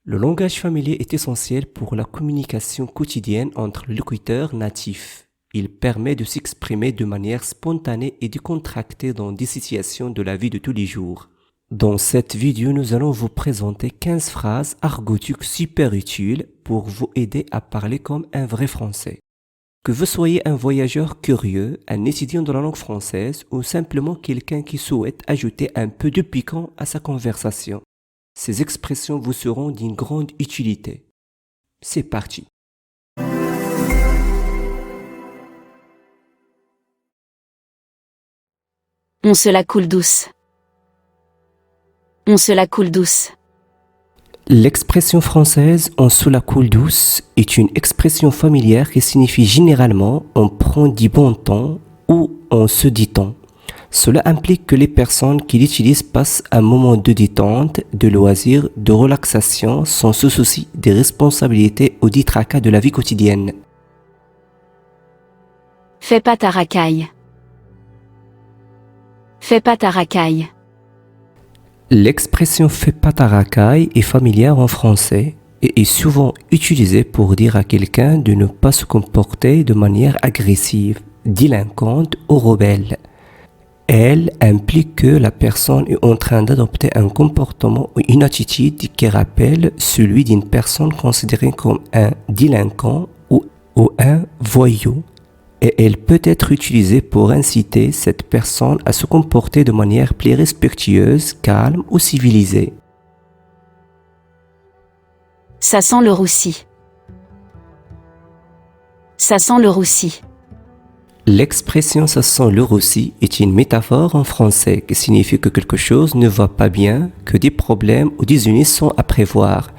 Le langage familier est essentiel pour la communication quotidienne entre le locuteur natif. Il permet de s'exprimer de manière spontanée et décontractée dans des situations de la vie de tous les jours. Dans cette vidéo, nous allons vous présenter 15 phrases argotiques super utiles pour vous aider à parler comme un vrai français. Que vous soyez un voyageur curieux, un étudiant de la langue française ou simplement quelqu'un qui souhaite ajouter un peu de piquant à sa conversation, ces expressions vous seront d'une grande utilité. C'est parti. On se la coule douce. On se la coule douce. L'expression française « on se la coule douce » est une expression familière qui signifie généralement « on prend du bon temps » ou « on se détend ». Cela implique que les personnes qui l'utilisent passent un moment de détente, de loisir, de relaxation sans se soucier des responsabilités ou des tracas de la vie quotidienne. Fais pas ta racaille. Fais pas ta racaille. L'expression « fais pas ta racaille » est familière en français et est souvent utilisée pour dire à quelqu'un de ne pas se comporter de manière agressive, délinquante ou rebelle. Elle implique que la personne est en train d'adopter un comportement ou une attitude qui rappelle celui d'une personne considérée comme un délinquant ou un voyou. Et elle peut être utilisée pour inciter cette personne à se comporter de manière plus respectueuse, calme ou civilisée. Ça sent le roussi. Ça sent le roussi. L'expression « ça sent le roussi » est une métaphore en français qui signifie que quelque chose ne va pas bien, que des problèmes ou des ennuis sont à prévoir,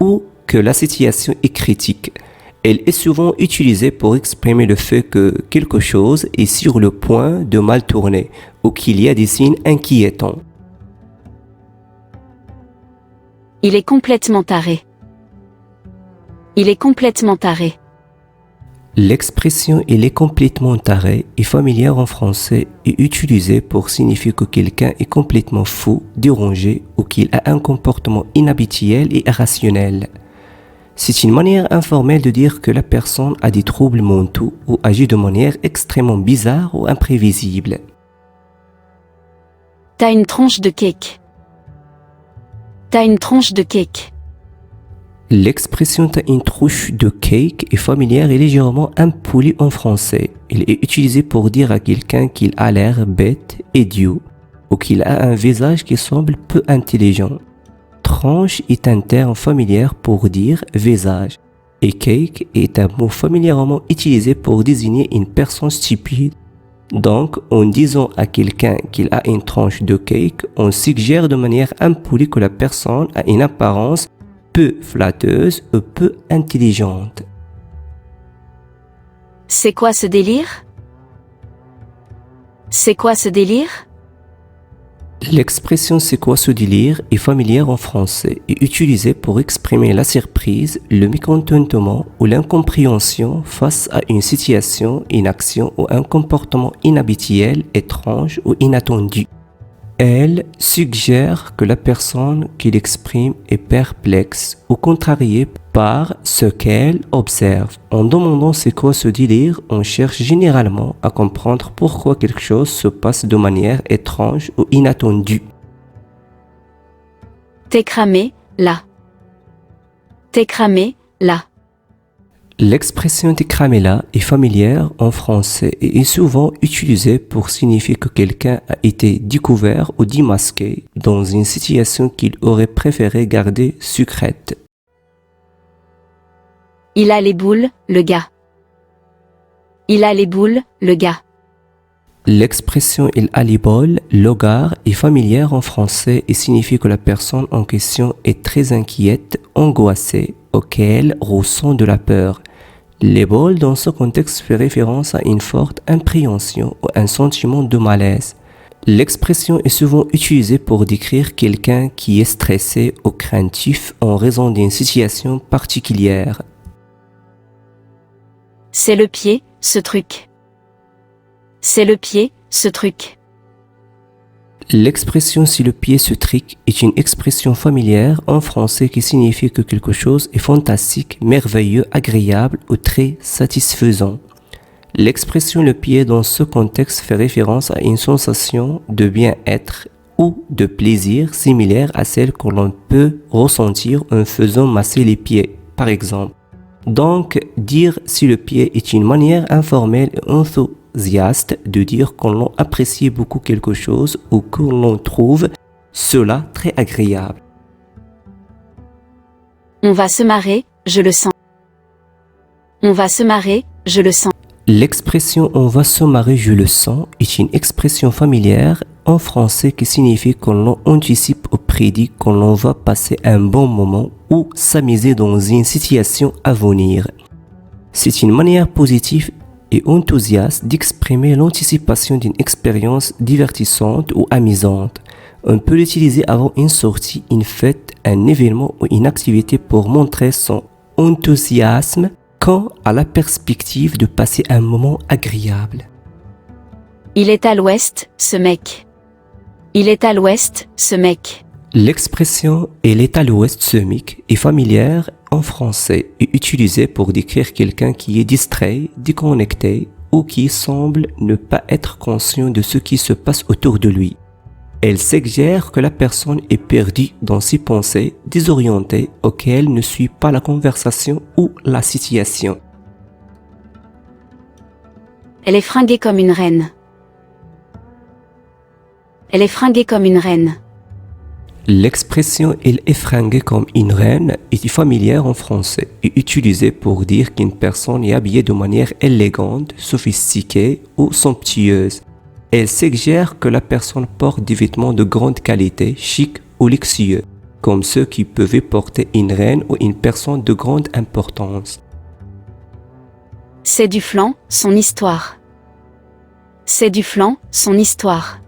ou que la situation est critique. Elle est souvent utilisée pour exprimer le fait que quelque chose est sur le point de mal tourner ou qu'il y a des signes inquiétants. Il est complètement taré. Il est complètement taré. L'expression « il est complètement taré » est familière en français et utilisée pour signifier que quelqu'un est complètement fou, dérangé ou qu'il a un comportement inhabituel et irrationnel. C'est une manière informelle de dire que la personne a des troubles mentaux ou agit de manière extrêmement bizarre ou imprévisible. T'as une tronche de cake. T'as une tronche de cake. L'expression « t'as une tronche de cake » est familière et légèrement impolie en français. Elle est utilisée pour dire à quelqu'un qu'il a l'air bête, idiot, ou qu'il a un visage qui semble peu intelligent. Tranche est un terme familier pour dire visage, et cake est un mot familièrement utilisé pour désigner une personne stupide. Donc, en disant à quelqu'un qu'il a une tranche de cake, on suggère de manière impolie que la personne a une apparence peu flatteuse ou peu intelligente. C'est quoi ce délire? C'est quoi ce délire? L'expression « c'est quoi ce délire » est familière en français et utilisée pour exprimer la surprise, le mécontentement ou l'incompréhension face à une situation, une action ou un comportement inhabituel, étrange ou inattendu. Elle suggère que la personne qui l'exprime est perplexe ou contrariée par ce qu'elle observe. En demandant c'est quoi ce délire, on cherche généralement à comprendre pourquoi quelque chose se passe de manière étrange ou inattendue. T'es cramé, là. T'es cramé, là. L'expression « t'es cramé là » est familière en français et est souvent utilisée pour signifier que quelqu'un a été découvert ou démasqué dans une situation qu'il aurait préféré garder secrète. Il a les boules, le gars. Il a les boules, le gars. L'expression « il a les boules », le gars est familière en français et signifie que la personne en question est très inquiète, angoissée, auquel ressent de la peur. Les boules dans ce contexte fait référence à une forte appréhension ou un sentiment de malaise. L'expression est souvent utilisée pour décrire quelqu'un qui est stressé ou craintif en raison d'une situation particulière. C'est le pied, ce truc. C'est le pied, ce truc. L'expression si le pied se trique est une expression familière en français qui signifie que quelque chose est fantastique, merveilleux, agréable ou très satisfaisant. L'expression le pied dans ce contexte fait référence à une sensation de bien-être ou de plaisir similaire à celle que l'on peut ressentir en faisant masser les pieds, par exemple. Donc, dire si le pied est une manière informelle et enthousiaste de dire qu'on l'on apprécie beaucoup quelque chose ou que l'on trouve cela très agréable. On va se marrer, je le sens. On va se marrer, je le sens. L'expression « on va se marrer, je le sens » est une expression familière en français qui signifie qu'on l'on anticipe ou prédit qu'on l'on va passer un bon moment ou s'amuser dans une situation à venir. C'est une manière positive et enthousiaste d'exprimer l'anticipation d'une expérience divertissante ou amusante. On peut l'utiliser avant une sortie, une fête, un événement ou une activité pour montrer son enthousiasme quant à la perspective de passer un moment agréable. Il est à l'ouest, ce mec. Il est à l'ouest, ce mec. L'expression « il est à l'ouest ce mec » est familière en français et utilisée pour décrire quelqu'un qui est distrait, déconnecté ou qui semble ne pas être conscient de ce qui se passe autour de lui. Elle suggère que la personne est perdue dans ses pensées, désorientée, auxquelles ne suit pas la conversation ou la situation. Elle est fringuée comme une reine. Elle est fringuée comme une reine. L'expression « elle est fringuée comme une reine » est familière en français et utilisée pour dire qu'une personne est habillée de manière élégante, sophistiquée ou somptueuse. Elle suggère que la personne porte des vêtements de grande qualité, chic ou luxueux, comme ceux qui peuvent porter une reine ou une personne de grande importance. C'est du flanc, son histoire. C'est du flanc, son histoire.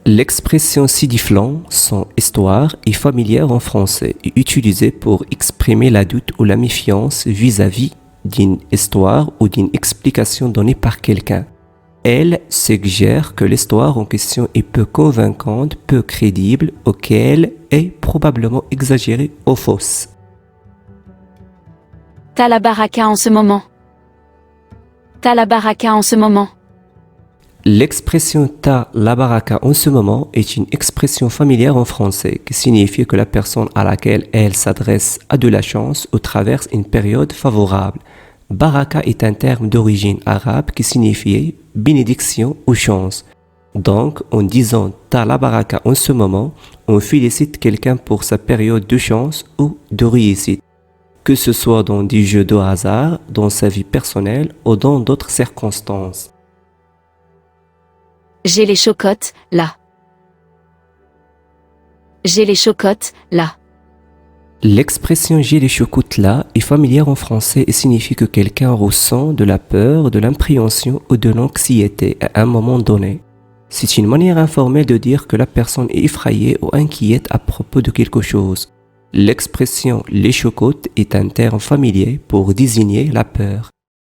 L'expression « sidiflant », son histoire, est familière en français et utilisée pour exprimer la doute ou la méfiance vis-à-vis d'une histoire ou d'une explication donnée par quelqu'un. Elle suggère que l'histoire en question est peu convaincante, peu crédible, ou qu'elle est probablement exagérée ou fausse. T'as la baraka en ce moment. T'as la baraka en ce moment. L'expression « t'as la baraka en ce moment » est une expression familière en français qui signifie que la personne à laquelle elle s'adresse a de la chance ou traverse une période favorable. Baraka est un terme d'origine arabe qui signifie bénédiction ou chance. Donc, en disant « t'as la baraka en ce moment », on félicite quelqu'un pour sa période de chance ou de réussite, que ce soit dans des jeux de hasard, dans sa vie personnelle ou dans d'autres circonstances. J'ai les chocottes, là. J'ai les chocottes, là. L'expression « j'ai les chocottes là » est familière en français et signifie que quelqu'un ressent de la peur, de l'appréhension ou de l'anxiété à un moment donné. C'est une manière informelle de dire que la personne est effrayée ou inquiète à propos de quelque chose. L'expression « les chocottes » est un terme familier pour désigner la peur.